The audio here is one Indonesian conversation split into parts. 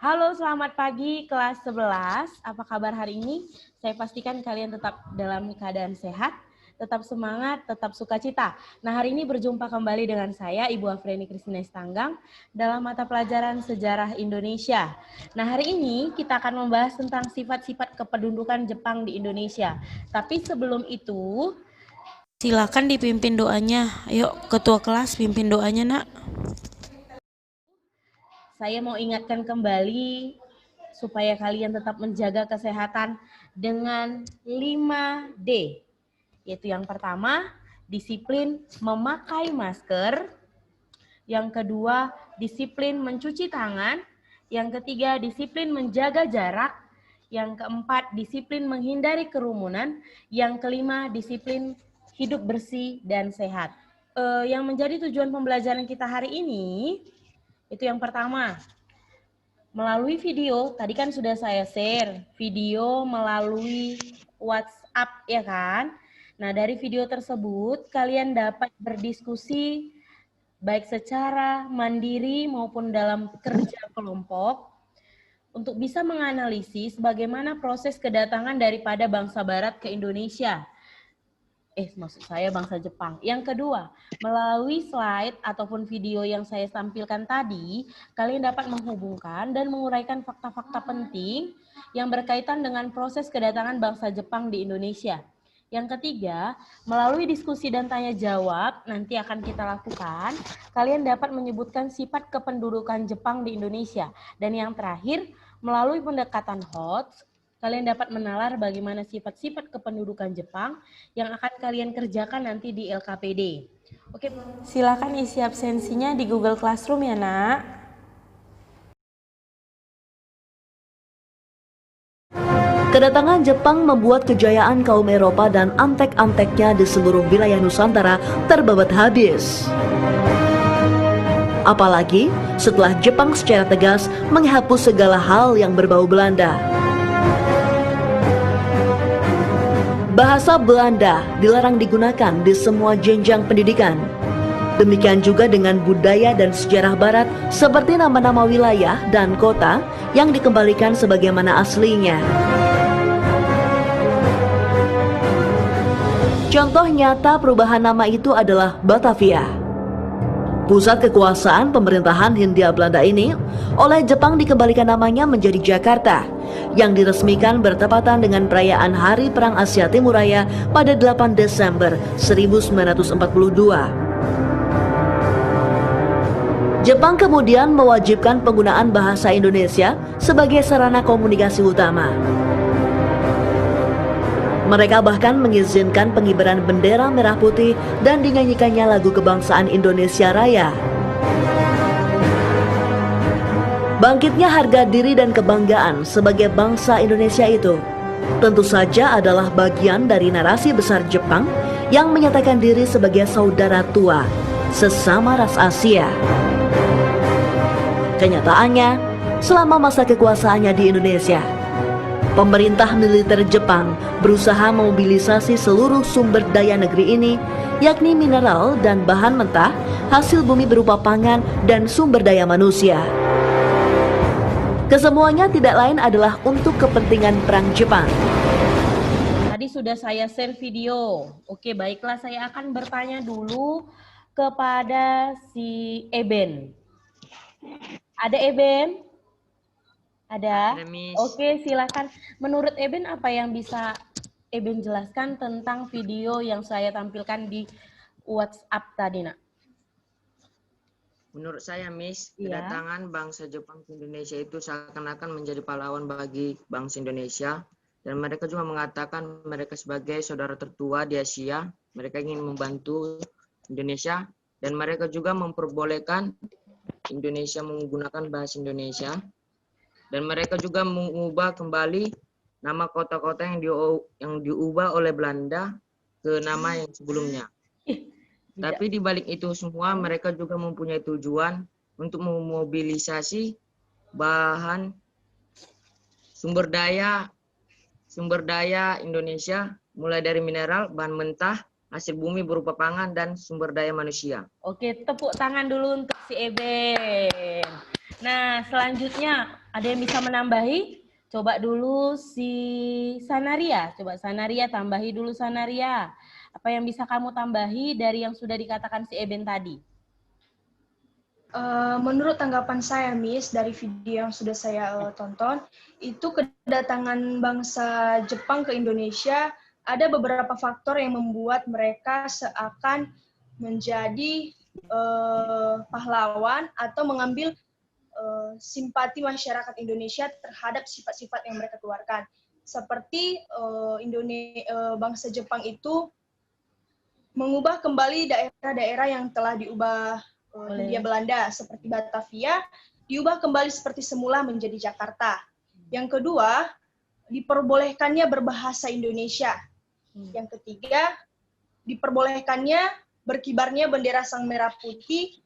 Halo, selamat pagi kelas 11. Apa kabar hari ini? Saya pastikan kalian tetap dalam keadaan sehat, tetap semangat, tetap sukacita. Nah, hari ini berjumpa kembali dengan saya, Ibu Afriani Kristina Istanggang, dalam mata pelajaran Sejarah Indonesia. Nah, hari ini kita akan membahas tentang sifat-sifat kependudukan Jepang di Indonesia. Tapi sebelum itu, silakan dipimpin doanya. Yuk, ketua kelas pimpin doanya, Nak. Saya mau ingatkan kembali supaya kalian tetap menjaga kesehatan dengan 5D. Yaitu yang pertama, disiplin memakai masker. Yang kedua, disiplin mencuci tangan. Yang ketiga, disiplin menjaga jarak. Yang keempat, disiplin menghindari kerumunan. Yang kelima, disiplin hidup bersih dan sehat. Yang menjadi tujuan pembelajaran kita hari ini, itu yang pertama, melalui video, tadi kan sudah saya share video melalui WhatsApp, ya kan? Nah, dari video tersebut kalian dapat berdiskusi baik secara mandiri maupun dalam kerja kelompok untuk bisa menganalisis bagaimana proses kedatangan daripada bangsa Barat ke Indonesia. Maksud saya bangsa Jepang. Yang kedua, melalui slide ataupun video yang saya tampilkan tadi, kalian dapat menghubungkan dan menguraikan fakta-fakta penting yang berkaitan dengan proses kedatangan bangsa Jepang di Indonesia. Yang ketiga, melalui diskusi dan tanya jawab nanti akan kita lakukan, kalian dapat menyebutkan sifat kependudukan Jepang di Indonesia. Dan yang terakhir, melalui pendekatan HOTS, kalian dapat menalar bagaimana sifat-sifat kependudukan Jepang yang akan kalian kerjakan nanti di LKPD. Oke, silakan isi absensinya di Google Classroom ya, Nak. Kedatangan Jepang membuat kejayaan kaum Eropa dan antek-anteknya di seluruh wilayah Nusantara terbabat habis. Apalagi setelah Jepang secara tegas menghapus segala hal yang berbau Belanda. Bahasa Belanda dilarang digunakan di semua jenjang pendidikan. Demikian juga dengan budaya dan sejarah Barat seperti nama-nama wilayah dan kota yang dikembalikan sebagaimana aslinya. Contoh nyata perubahan nama itu adalah Batavia. Pusat kekuasaan pemerintahan Hindia Belanda ini oleh Jepang dikembalikan namanya menjadi Jakarta, yang diresmikan bertepatan dengan perayaan Hari Perang Asia Timur Raya pada 8 Desember 1942. Jepang kemudian mewajibkan penggunaan bahasa Indonesia sebagai sarana komunikasi utama. Mereka bahkan mengizinkan pengibaran bendera merah putih dan dinyanyikannya lagu kebangsaan Indonesia Raya. Bangkitnya harga diri dan kebanggaan sebagai bangsa Indonesia itu tentu saja adalah bagian dari narasi besar Jepang yang menyatakan diri sebagai saudara tua sesama ras Asia. Kenyataannya, selama masa kekuasaannya di Indonesia, pemerintah militer Jepang berusaha memobilisasi seluruh sumber daya negeri ini, yakni mineral dan bahan mentah, hasil bumi berupa pangan dan sumber daya manusia. Kesemuanya tidak lain adalah untuk kepentingan perang Jepang. Tadi sudah saya share video. Oke, baiklah, saya akan bertanya dulu kepada si Eben. Ada Eben? Ada? Oke, silakan. Menurut Eben, apa yang bisa Eben jelaskan tentang video yang saya tampilkan di WhatsApp tadi, Nak? Menurut saya, Miss, kedatangan bangsa Jepang ke Indonesia itu seakan-akan menjadi pahlawan bagi bangsa Indonesia. Dan mereka juga mengatakan mereka sebagai saudara tertua di Asia. Mereka ingin membantu Indonesia. Dan mereka juga memperbolehkan Indonesia menggunakan bahasa Indonesia. Dan mereka juga mengubah kembali nama kota-kota yang diubah oleh Belanda ke nama yang sebelumnya. Tapi di balik itu semua mereka juga mempunyai tujuan untuk memobilisasi bahan sumber daya Indonesia, mulai dari mineral, bahan mentah, hasil bumi berupa pangan, dan sumber daya manusia. Oke, tepuk tangan dulu untuk si Eben. Nah, selanjutnya Ada yang bisa menambahi? Coba dulu si Sanaria. Coba Sanaria, tambahi dulu Sanaria. Apa yang bisa kamu tambahi dari yang sudah dikatakan si Eben tadi? Menurut tanggapan saya, Miss, dari video yang sudah saya tonton, itu kedatangan bangsa Jepang ke Indonesia ada beberapa faktor yang membuat mereka seakan menjadi pahlawan atau mengambil simpati masyarakat Indonesia terhadap sifat-sifat yang mereka keluarkan. Seperti bangsa Jepang itu mengubah kembali daerah-daerah yang telah diubah Hindia Belanda seperti Batavia, diubah kembali seperti semula menjadi Jakarta. Yang kedua, diperbolehkannya berbahasa Indonesia. Yang ketiga, diperbolehkannya berkibarnya bendera Sang Merah Putih,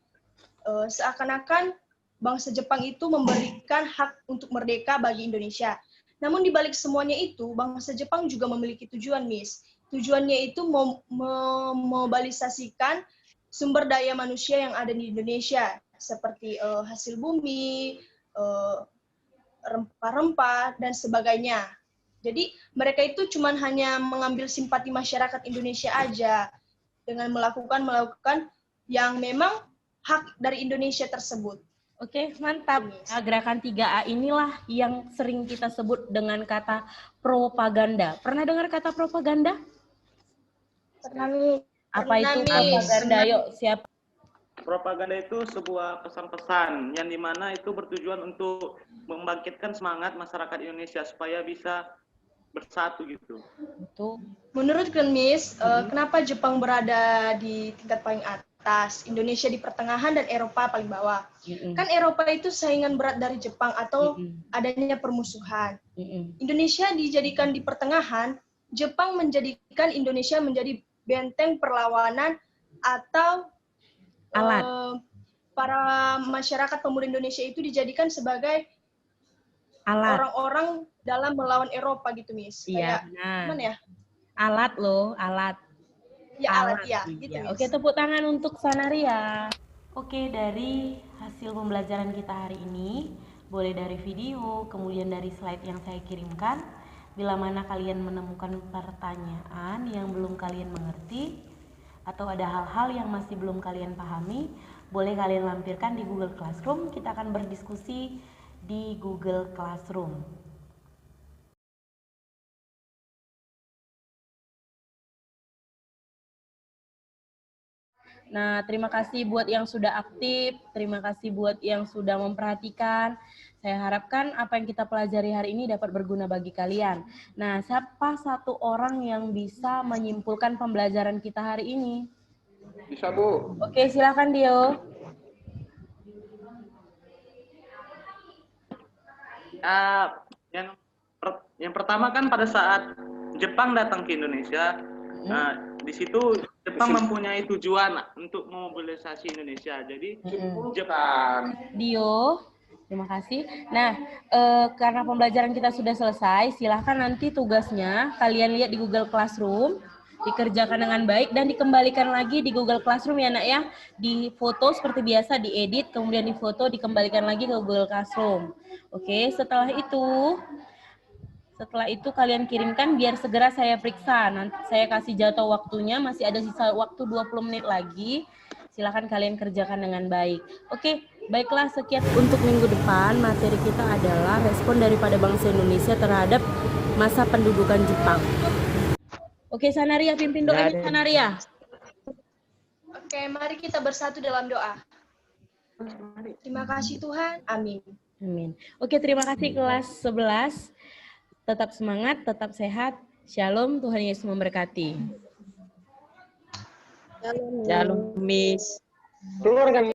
seakan-akan bangsa Jepang itu memberikan hak untuk merdeka bagi Indonesia. Namun di balik semuanya itu, bangsa Jepang juga memiliki tujuan, Miss. Tujuannya itu memobilisasikan sumber daya manusia yang ada di Indonesia, seperti hasil bumi, rempah-rempah, dan sebagainya. Jadi mereka itu cuma hanya mengambil simpati masyarakat Indonesia aja dengan melakukan yang memang hak dari Indonesia tersebut. Oke, mantap. Nah, gerakan 3A inilah yang sering kita sebut dengan kata propaganda. Pernah dengar kata propaganda? Pernah. Apa itu propaganda? Yuk, siapa? Propaganda itu sebuah pesan-pesan yang dimana itu bertujuan untuk membangkitkan semangat masyarakat Indonesia supaya bisa bersatu gitu. Itu. Menurut Miss, kenapa Jepang berada di tingkat paling atas, Indonesia di pertengahan, dan Eropa paling bawah? Kan Eropa itu saingan berat dari Jepang atau adanya permusuhan. Indonesia dijadikan di pertengahan, Jepang menjadikan Indonesia menjadi benteng perlawanan atau alat. Para masyarakat pemuda Indonesia itu dijadikan sebagai alat orang-orang dalam melawan Eropa gitu, Miss. Iya, gimana ya? Alat loh, alat. Ya, alat ya. Iya. Gitu, Oke, tepuk tangan untuk Sanaria. Oke, dari hasil pembelajaran kita hari ini, boleh dari video, kemudian dari slide yang saya kirimkan, bila mana kalian menemukan pertanyaan yang belum kalian mengerti, atau ada hal-hal yang masih belum kalian pahami, boleh kalian lampirkan di Google Classroom. Kita akan berdiskusi di Google Classroom. Nah, terima kasih buat yang sudah aktif, terima kasih buat yang sudah memperhatikan. Saya harapkan apa yang kita pelajari hari ini dapat berguna bagi kalian. Nah, siapa satu orang yang bisa menyimpulkan pembelajaran kita hari ini? Bisa, Bu. Oke, silakan Dio. Yang pertama kan pada saat Jepang datang ke Indonesia, di situ Jepang mempunyai tujuan untuk memobilisasi Indonesia. Jadi Jepang. Dio, terima kasih. Nah, karena pembelajaran kita sudah selesai, silahkan nanti tugasnya kalian lihat di Google Classroom, dikerjakan dengan baik dan dikembalikan lagi di Google Classroom ya nak ya. Di foto seperti biasa, diedit, kemudian di foto, dikembalikan lagi ke Google Classroom. Oke, setelah itu kalian kirimkan biar segera saya periksa. Nanti saya kasih jatuh waktunya, masih ada sisa waktu 20 menit lagi. Silakan kalian kerjakan dengan baik. Oke, baiklah sekian untuk minggu depan. Materi kita adalah respon daripada bangsa Indonesia terhadap masa pendudukan Jepang. Oke, Sanaria, pimpin doanya Sanaria. Oke, mari kita bersatu dalam doa. Terima kasih Tuhan. Amin. Amin. Oke, terima kasih kelas 11. Tetap semangat, tetap sehat. Shalom, Tuhan Yesus memberkati. Shalom, Miss. Keluar kan?